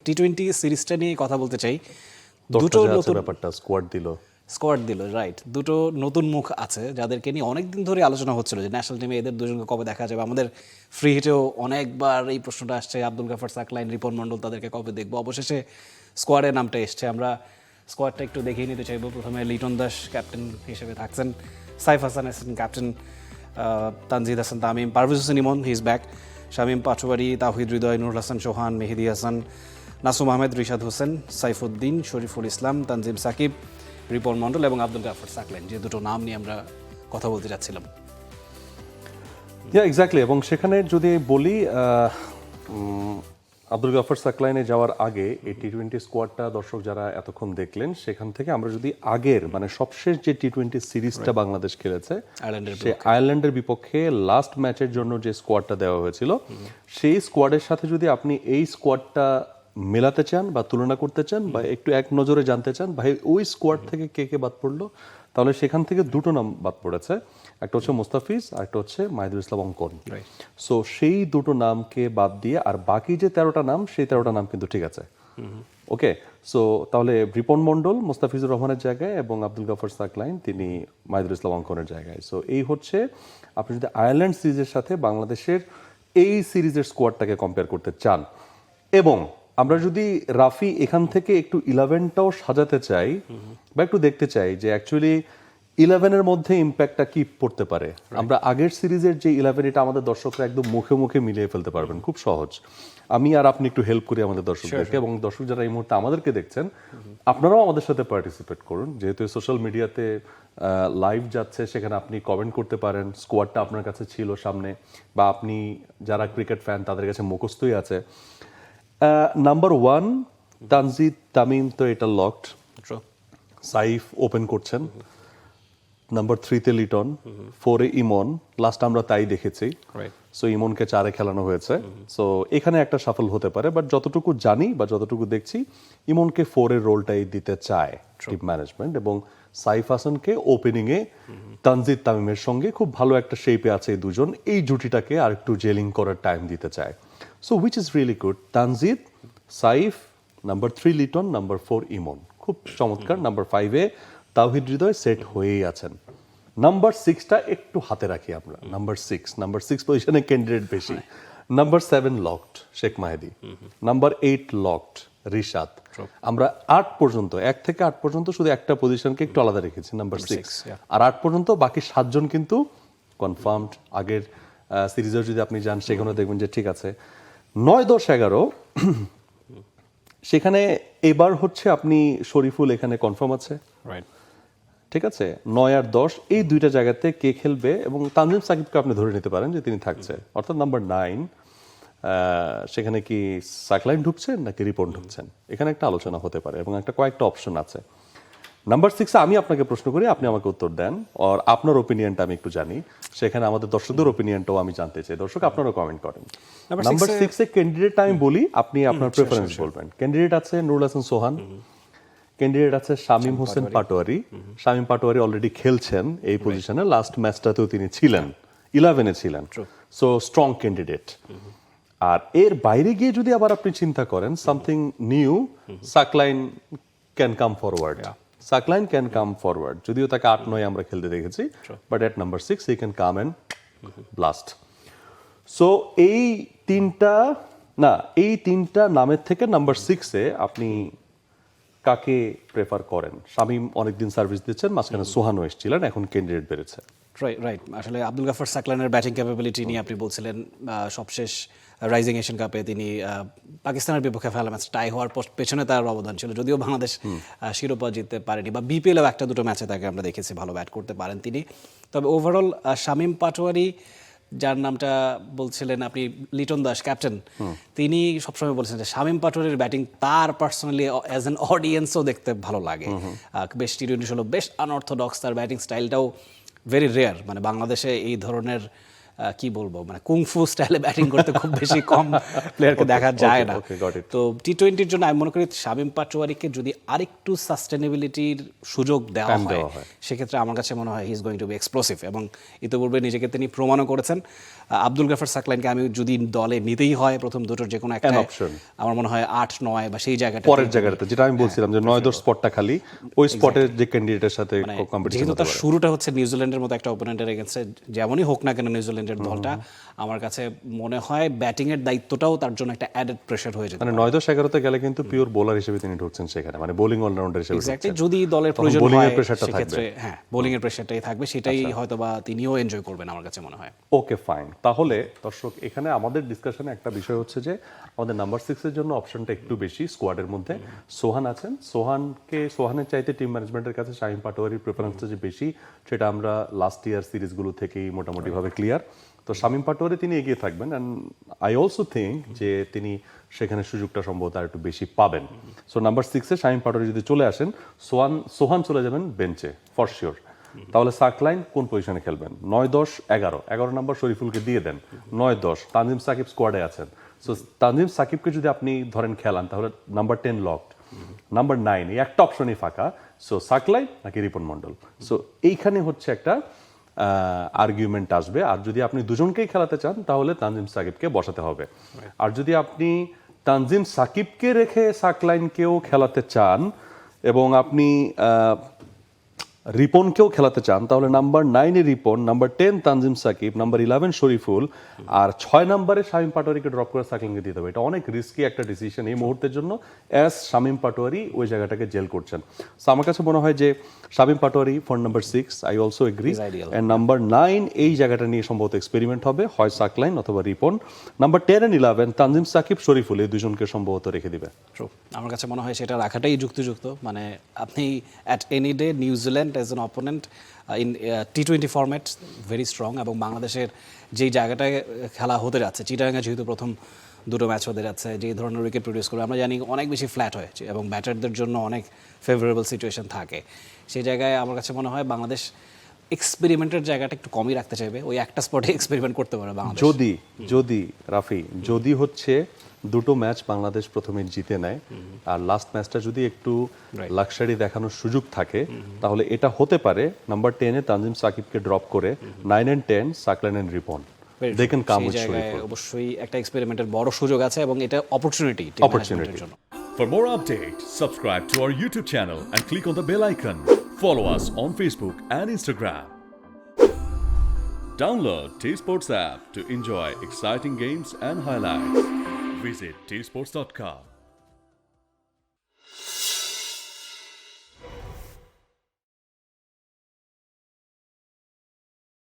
টি-20 সিরিজটা নিয়ে কথা বলতে চাই। দুটো নতুন ব্যাপারটা স্কোয়াড দিল, রাইট। দুটো নতুন মুখ আছে যাদেরকে নিয়ে অনেকদিন ধরে আলোচনা হচ্ছিল যে ন্যাশনাল টিমে এদের দুজনকে কবে দেখা যাবে। আমাদের ফ্রি হিটেও অনেকবার এই প্রশ্নটা আসছে, আব্দুল গাফার সাকলাইন, রিপন মণ্ডল, তাদেরকে কবে দেখবো। অবশেষে স্কোয়াডের নামটা এসছে। আমরা স্কোয়াডটা একটু দেখিয়ে নিতে চাইবো। প্রথমে লিটন দাস ক্যাপ্টেন হিসেবে থাকছেন, Saif Hasan captain, Tanzid Hasan Tamim, Parvez Hossain Emon, he is back, Shamim Patwari, Towhid Hridoy, Nurul Hasan সোহান, মেহেদি হাসান, নাসুম আহমেদ, রিশাদ হোসেন, সাইফুদ্দিন, শরীফুল ইসলাম, তানজিম সাকিব, রিপন মণ্ডল এবং আব্দুল গাফার সাকলাইন, যে দুটো নাম নিয়ে আমরা কথা বলতে যাচ্ছিলাম। এক্স্যাক্টলি। এবং সেখানে যদি বলি আব্দুল গাফার সাকলাইনে যাওয়ার আগে এই টি-20 স্কোয়াডটা দর্শক যারা এতক্ষণ দেখলেন, সেখান থেকে আমরা যদি আগের মানে সবশেষ যে টি-20 সিরিজটা বাংলাদেশ খেলেছে সে আয়ারল্যান্ডের বিপক্ষে লাস্ট ম্যাচের জন্য যে স্কোয়াডটা দেওয়া হয়েছিল, সেই স্কোয়াডের সাথে যদি আপনি এই স্কোয়াডটা মেলাতে চান বা তুলনা করতে চান বা একটু এক নজরে জানতে চান ভাই ওই স্কোয়াড থেকে কে কে বাদ পড়লো, তাহলে সেখান থেকে দুটো নাম বাদ পড়েছে। একটা হচ্ছে মুস্তাফিজ আর একটা হচ্ছে মাহিদুল ইসলাম অঙ্কন। সো সেই দুটো নামকে বাদ দিয়ে আর বাকি যে 13টা নাম, সেই 13টা নাম কিন্তু ঠিক আছে। ওকে, সো তাহলে রিপন মণ্ডল মুস্তাফিজুর রহমানের জায়গায় এবং আব্দুল গাফার সাকলাইন তিনি মাহিদুল ইসলাম অঙ্কনের জায়গায়। সো এই হচ্ছে আপনি যদি আয়ারল্যান্ড সিরিজের সাথে বাংলাদেশের এই সিরিজের স্কোয়াডটাকে কম্পেয়ার করতে চান, এবং আমরা যদি রাফি এখান থেকে একটু 11টাও সাজাতে চাই বা একটু দেখতে চাই যে অ্যাকচুয়ালি 11-এর মধ্যে ইম্প্যাক্টটা কি পড়তে পারে, আমরা আগের সিরিজের যে 11 এটা আমাদের দর্শকরা একদম মুখে মুখে মিলিয়ে ফেলতে পারবেন, খুব সহজ। আমি আর আপনি একটু হেল্প করি আমাদের দর্শকদেরকে, এবং দর্শক যারা এই মুহূর্তে আমাদেরকে দেখছেন আপনারাও আমাদের সাথে পার্টিসিপেট করুন। যেহেতু সোশ্যাল মিডিয়াতে লাইভ যাচ্ছে, সেখানে আপনি কমেন্ট করতে পারেন, স্কোয়াডটা আপনার কাছে ছিল সামনে, বা আপনি যারা ক্রিকেট ফ্যান তাদের কাছে মুখস্থই আছে। নাম্বার 1 তানজিদ তামিম, তো এটা লকড। সাইফ ওপেন করছেন। নাম্বার 3-তে লিটন, 4-এ ইমন, লাস্ট আমরা তাই দেখেছি। সো ইমনকে 4-এ খেলানো হয়েছে। সো এখানে একটা সাফল হতে পারে, বাট যতটুকু জানি বা যতটুকু দেখছি ইমনকে 4-এর রোলটাই দিতে চায় টিম ম্যানেজমেন্ট, এবং সাইফ হাসানকে ওপেনিংয়ে তানজিদ তামিমের সঙ্গে খুব ভালো একটা শেপে আছে এই দুজন, এই জুটিটাকে আর একটু জেলিং করার টাইম দিতে চায়। So which is really good. Tanzid, Saif, number 3 Liton, number 4 ইমন, খুব চমৎকার। নাম্বার 5-এ তাওহিদ হৃদয় সেট হয়েই আছেন। নাম্বার 6টা একটু হাতে রাখি আমরা। নাম্বার 6 পজিশনে ক্যান্ডিডেট বেশি। Number 7 locked Sheikh Mahedi. Number 8 locked Rishad. আমরা 8 পর্যন্ত, 1 থেকে 8 পর্যন্ত শুধু একটা পজিশনকে একটু আলাদা রেখেছি, নাম্বার 6। আর 8 পর্যন্ত বাকি 7 জন কিন্তু কনফার্মড। আগের সিরিজের যদি আপনি যান সেখানে দেখবেন যে ঠিক আছে। 9, 10, 11 সেখানে এবার হচ্ছে আপনি শরীফুল এখানে কনফার্ম আছে, ঠিক আছে। 9 আর 10 এই দুইটা জায়গাতে কে খেলবে, এবং তানজিম সাকিবকে আপনি ধরে নিতে পারেন যে তিনি থাকছে। অর্থাৎ নাম্বার 9 সেখানে কি সাকলাইন ঢুকছেন নাকি রিপন ঢুকছেন, এখানে একটা আলোচনা হতে পারে, এবং একটা কয়েকটা অপশন আছে। নাম্বার 6-এ আমি আপনাকে প্রশ্ন করি, আপনি আমাকে উত্তর দেন, আর আপনার ওপিনিয়নটা আমি একটু জানি। সেখানে আমাদের দর্শকদের ওপিনিয়নটাও আমি জানতে চাই। দর্শক আপনারাও কমেন্ট করেন। নাম্বার 6-এ ক্যান্ডিডেট আমি বলি, আপনি আপনার প্রেফারেন্স বলবেন। ক্যান্ডিডেট আছে নুরুল হাসান সোহান, ক্যান্ডিডেট আছে শামীম হোসেন পাটোয়ারি। শামীম পাটোয়ারি অলরেডি খেলছেন এই পজিশনে, লাস্ট ম্যাচটাতেও তিনি ছিলেন, 11-এ ছিলেন। So strong candidate. আর এর বাইরে গিয়ে যদি আবার আপনি চিন্তা করেন something new, Saqlain can come forward. Saqlain can come forward, যদিও তাকে 8-9 আমরা খেলতে দেখেছি, but at number 6 he can come and blast. So এই তিনটা নামের থেকে নাম্বার 6-এ আপনি কাকে প্রেফার করেন? শামীম অনেকদিন সার্ভিস দিচ্ছেন, মাঝখানে সোহানও এসেছিলেন, এখন ক্যান্ডিডেট বেড়েছে। রাইট। আসলে আব্দুল গাফার সাকলাইনের ব্যাটিং ক্যাপাবিলিটি নিয়ে আপনি বলছিলেন, সবশেষ রাইজিং এশিয়ান কাপে তিনি পাকিস্তানের বিপক্ষে ফেলা ম্যাচ টাই হওয়ার পেছনে তার অবদান ছিল, যদিও বাংলাদেশ শিরোপা জিততে পারেনি, বা বিপিএলেও 1-2 ম্যাচে তাকে আমরা দেখেছি ভালো ব্যাট করতে পারেন তিনি। তবে ওভারঅল শামীম পাটোয়ারি, যার নামটা বলছিলেন আপনি, লিটন দাস ক্যাপ্টেন, তিনি সবসময় বলছেন যে শামীম পাটোয়ারির ব্যাটিং তার পার্সোনালি অ্যাজ অ্যান অডিয়েন্সও দেখতে ভালো লাগে। বেশ টি-20 হলো, বেশ আনঅর্থোডক্স, তার ব্যাটিং স্টাইলটাও ভেরি রেয়ার। মানে বাংলাদেশে এই ধরনের কি বলবো মানে কুংফু স্টাইলে ব্যাটিং করতে খুব বেশি কম প্লেয়ারকে দেখা যায় না। okay, got it. তো টি-20-র জন্য আমি মনে করি শামীম পাটোয়ারিকে যদি আরেকটু সাস্টেনেবিলিটির সুযোগ দেওয়া হয় সেক্ষেত্রে আমার কাছে মনে হয় he is going to be explosive, এবং ইতিপূর্বে নিজেকে তিনি প্রমাণও করেছেন। আব্দুল গাফার সাকলাইনকে আমি যদি দলে নিতেই হয় প্রথম দুটোর যে কোনো একটা অপশন, আমার মনে হয় 8-9 বা সেই জায়গাটা পরের জায়গাটাতে যেটা আমি বলছিলাম যে 9-10 স্পটটা খালি ওই স্পটের যে ক্যান্ডিডেটের সাথে কম্পিটিশন যেহেতু হতে তার পারে। শুরুটা হচ্ছে নিউজিল্যান্ডের মতো একটা অপোনেন্টের এগেইনস্টে, যেমনই হোক না কেন নিউজিল্যান্ডের দলটা, আমার কাছে মনে হয় ব্যাটিং এর দায়িত্বটাও তার জন্য একটা অ্যাডেড প্রেসার হয়ে যেত। মানে 9-10-11তে গেলে কিন্তু পিওর বোলার হিসেবে তিনি ঢুকছেন সেখানে, মানে বোলিং অলরাউন্ডার হিসেবে এক্স্যাক্টলি, ঢুকছেন। যদি দলের তখন প্রয়োজন bowling এর হয় pressure টা সেক্ষেত্রে হ্যাঁ বোলিং এর প্রেসারটাই থাকবে, সেটাই হয়তো বা তিনিও এনজয় করবেন আমার কাছে মনে হয়। ওকে ফাইন, তাহলে দর্শক এখানে আমাদের ডিসকাশনে একটা বিষয় হচ্ছে যে আমাদের নাম্বার 6 এর জন্য অপশনটা একটু বেশি স্কোয়াডের মধ্যে। সোহান আছেন, সোহানের চাইতে টিম ম্যানেজমেন্টের কাছে শামীম পাটোয়ারির প্রেফারেন্সটা যে বেশি সেটা আমরা লাস্ট ইয়ার সিরিজগুলো থেকেই মোটামুটি ভাবে ক্লিয়ার। তো শামীম পাটোয়ারি তিনি এগিয়ে থাকবেন, অ্যান্ড আই অলসো থিঙ্ক যে তিনি সেখানে সুযোগটা সম্ভবত আর একটু বেশি পাবেন। সো নাম্বার 6-এ শামীম পাটোয়ারি যদি চলে আসেন, সোহান চলে যাবেন বেঞ্চে ফর শিওর। তাহলে সাকলাইন কোন পজিশনে খেলবেন? 9-10-11 নাম্বার শরীফুলকে দিয়ে দেন, 9-10 তানজিম সাকিব স্কোয়াডে আছেন। সো তানজিম সাকিবকে যদি আপনি ধরেন খেলান তাহলে নাম্বার 10 লকড, নাম্বার 9 এই একটা অপশনই ফাঁকা। সো সাকলাইন নাকি রিপন মন্ডল? সো এইখানে হচ্ছে একটা আর্গুমেন্ট আসবে। আর যদি আপনি দুজনকেই খেলাতে চান তাহলে তানজিম সাকিবকে বসাতে হবে। আর যদি আপনি তানজিম সাকিবকে রেখে সাকলাইনকেও খেলাতে চান এবং আপনি রিপনকেও খেলাতে চান তাহলে নাম্বার 9-এ রিপন, নাম্বার 10 তানজিম সাকিব, নাম্বার 11 শরীফুল, আর 6 নম্বরে শামীম পাটোয়ারিকে ড্রপ করে সাকলাইনকে দিতে হবে। এটা অনেক রিস্কি একটা ডিসিশন এই মুহূর্তের জন্য, অ্যাজ শামীম পাটোয়ারি ওই জায়গাটাকে জেল করছেন। সো আমার কাছে মনে হয় যে Shamim Patwari for number 6, I also agree. And number 9 এই জায়গাটা নিয়ে সম্ভবত এক্সপেরিমেন্ট হবে, হয় সাকলাইন অথবা রিপন। নাম্বার 10 and 11 তানজিম সাকিব, শরীফুল এই দুজনকে সম্ভবত রেখে দিবে। আমার কাছে মনে হয় সেটা রাখাটাই যুক্তিযুক্ত। মানে আপনি at any day New Zealand as an opponent in টি-20 format very strong, এবং বাংলাদেশের যেই জায়গাটায় খেলা হতে যাচ্ছে, চিটাগাঙে যেহেতু প্রথম দুটো ম্যাচ হতে যাচ্ছে, যে ধরনের উইকেট প্রডিউস করবে আমরা জানি অনেক বেশি ফ্ল্যাট হয়েছে এবং ব্যাটারদের জন্য অনেক ফেভারেবল সিচুয়েশন থাকে। সেই জায়গায় আমার কাছে মনে হয় বাংলাদেশ এক্সপেরিমেন্টের জায়গাটা একটু কমই রাখতে চাইবে, ওই একটা স্পটে এক্সপেরিমেন্ট করতে পারে বাংলাদেশ। যদি রাফি যদি হচ্ছে দুটো ম্যাচ বাংলাদেশ প্রথমে জিতে নেয় আর লাস্ট ম্যাচটা যদি একটু লাক্সারি দেখানোর সুযোগ থাকে তাহলে এটা হতে পারে নাম্বার 10-এ তানজিম সাকিবকে ড্রপ করে 9 and 10 Saqlain and Ripon, they can come with Shoriful. অবশ্যই একটা এক্সপেরিমেন্টের বড় সুযোগ আছে এবং এটা অপরচুনিটি জন্য। For more updates, subscribe to our YouTube channel and click on the bell icon. Follow us on Facebook and Instagram. Download T-Sports app to enjoy exciting games and highlights. Visit tsports.com.